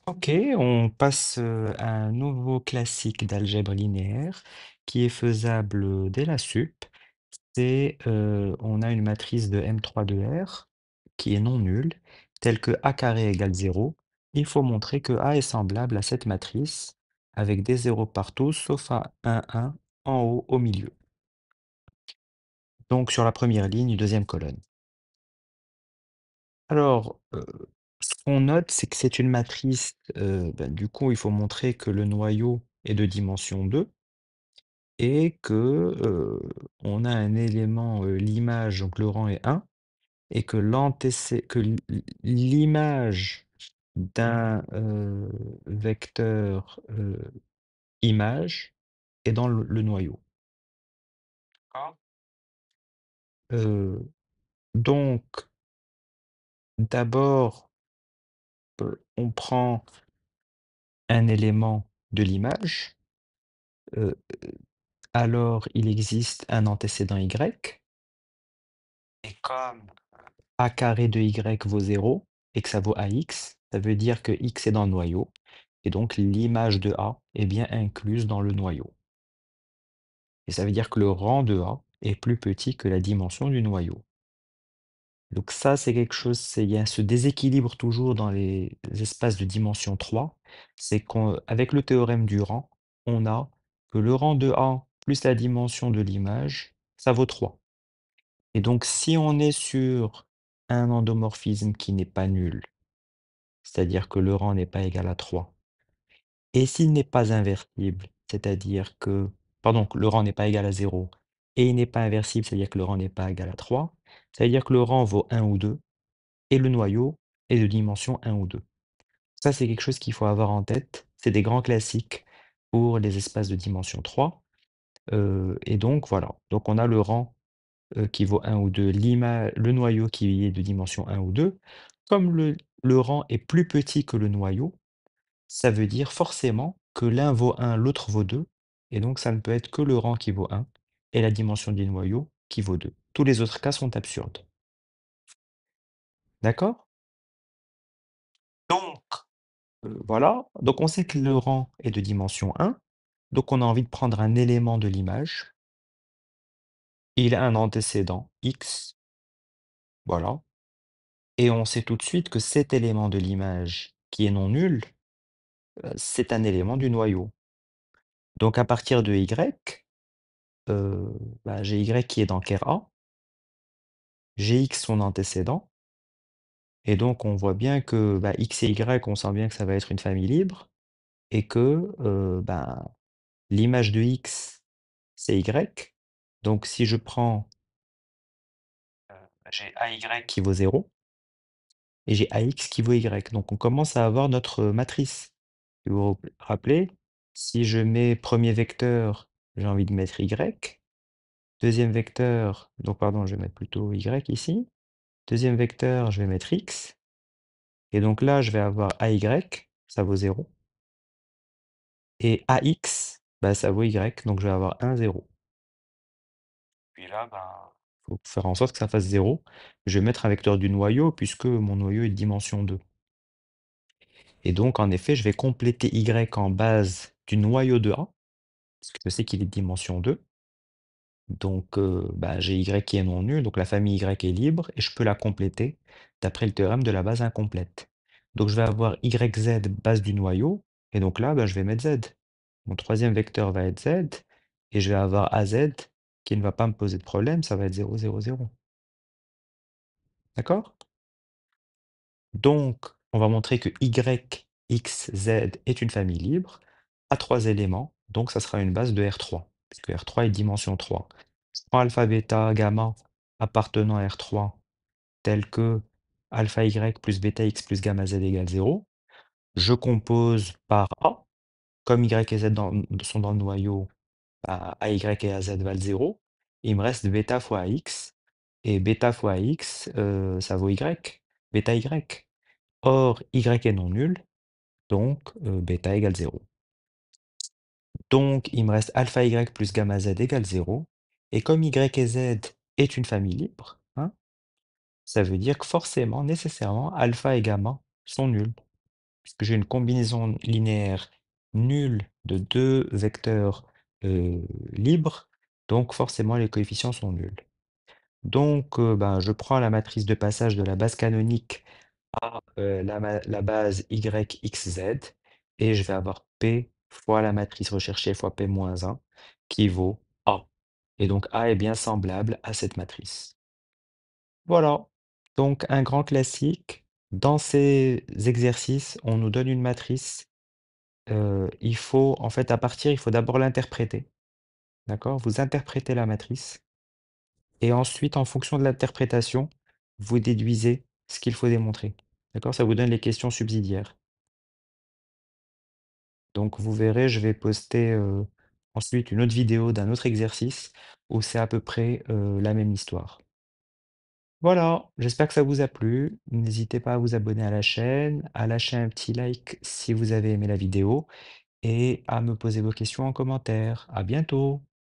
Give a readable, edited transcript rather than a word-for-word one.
Ok, on passe à un nouveau classique d'algèbre linéaire qui est faisable dès la sup. C'est, on a une matrice de M3 de R qui est non nulle, telle que A carré égale 0. Il faut montrer que A est semblable à cette matrice avec des zéros partout sauf à 1, 1 en haut au milieu. Donc sur la première ligne, deuxième colonne. Alors, ce qu'on note, c'est que c'est une matrice, du coup, il faut montrer que le noyau est de dimension 2 et que, on a un élément, l'image, donc le rang est 1 et que l'image d'un, vecteur, image est dans le noyau. D'accord. Donc d'abord, on prend un élément de l'image, heu, alors il existe un antécédent y et comme a carré de y vaut 0 et que ça vaut ax, ça veut dire que x est dans le noyau et donc l'image de A est bien incluse dans le noyau. Et ça veut dire que le rang de A est plus petit que la dimension du noyau. Donc ça, c'est quelque chose, il y a ce déséquilibre toujours dans les espaces de dimension 3, c'est qu'avec le théorème du rang, on a que le rang de A plus la dimension de l'image, ça vaut 3. Et donc si on est sur un endomorphisme qui n'est pas nul, c'est-à-dire que le rang n'est pas égal à 3. Et s'il n'est pas inversible, c'est-à-dire que, pardon, que le rang n'est pas égal à 0, et il n'est pas inversible, c'est-à-dire que le rang n'est pas égal à 3, ça veut dire que le rang vaut 1 ou 2, et le noyau est de dimension 1 ou 2. Ça, c'est quelque chose qu'il faut avoir en tête. C'est des grands classiques pour les espaces de dimension 3. Et donc, voilà. Donc, on a le rang qui vaut 1 ou 2, le noyau qui est de dimension 1 ou 2. Comme le rang est plus petit que le noyau, ça veut dire forcément que l'un vaut 1, l'autre vaut 2, et donc ça ne peut être que le rang qui vaut 1 et la dimension du noyau qui vaut 2. Tous les autres cas sont absurdes. D'accord? Donc, voilà, donc on sait que le rang est de dimension 1, donc on a envie de prendre un élément de l'image. Il a un antécédent x, voilà, et on sait tout de suite que cet élément de l'image qui est non nul, c'est un élément du noyau. Donc à partir de y, heu, j'ai y qui est dans ker A, j'ai x son antécédent, et donc on voit bien que, x et y, on sent bien que ça va être une famille libre et que, l'image de x, c'est y. Donc si je prends, j'ai AY qui vaut 0 et j'ai AX qui vaut Y. Donc on commence à avoir notre matrice. Si vous vous rappelez, si je mets premier vecteur, j'ai envie de mettre Y. Deuxième vecteur, donc pardon, je vais mettre plutôt Y ici. Deuxième vecteur, je vais mettre X. Et donc là, je vais avoir AY, ça vaut 0. Et AX, ça vaut Y, donc je vais avoir 1, 0. Puis là, faut faire en sorte que ça fasse 0. Je vais mettre un vecteur du noyau puisque mon noyau est de dimension 2. Et donc, en effet, je vais compléter Y en base du noyau de A, parce que je sais qu'il est de dimension 2. Donc, j'ai Y qui est non nul, donc la famille Y est libre, et je peux la compléter d'après le théorème de la base incomplète. Donc, je vais avoir YZ base du noyau, et donc là, je vais mettre Z. Mon troisième vecteur va être Z, et je vais avoir AZ qui ne va pas me poser de problème, ça va être 0, 0, 0. D'accord? Donc, on va montrer que Y, X, Z est une famille libre à 3 éléments, donc ça sera une base de R3, puisque R3 est dimension 3. Je prends alpha, bêta, gamma appartenant à R3, tel que alpha Y plus bêta X plus gamma Z égale 0. Je compose par A, comme Y et Z sont dans le noyau, AY et AZ valent 0. Il me reste bêta fois X, et bêta fois X, ça vaut Y, bêta Y. Or, y est non nul, donc bêta égale 0. Donc, il me reste alpha y plus gamma z égale 0. Et comme y et z est une famille libre, hein, ça veut dire que forcément, nécessairement, alpha et gamma sont nuls. puisque j'ai une combinaison linéaire nulle de 2 vecteurs, libres, donc forcément les coefficients sont nuls. Donc, ben, je prends la matrice de passage de la base canonique à, la base y, x, z et je vais avoir P fois la matrice recherchée fois P moins 1 qui vaut A. Et donc A est bien semblable à cette matrice. Voilà, donc un grand classique. Dans ces exercices, on nous donne une matrice, il faut en fait, à partir il faut d'abord l'interpréter, d'accord? Vous interprétez la matrice et ensuite, en fonction de l'interprétation, vous déduisez ce qu'il faut démontrer, d'accord? Ça vous donne les questions subsidiaires. Donc vous verrez, je vais poster, ensuite une autre vidéo d'un autre exercice où c'est à peu près, la même histoire. Voilà, j'espère que ça vous a plu. N'hésitez pas à vous abonner à la chaîne, à lâcher un petit like si vous avez aimé la vidéo et à me poser vos questions en commentaire. À bientôt!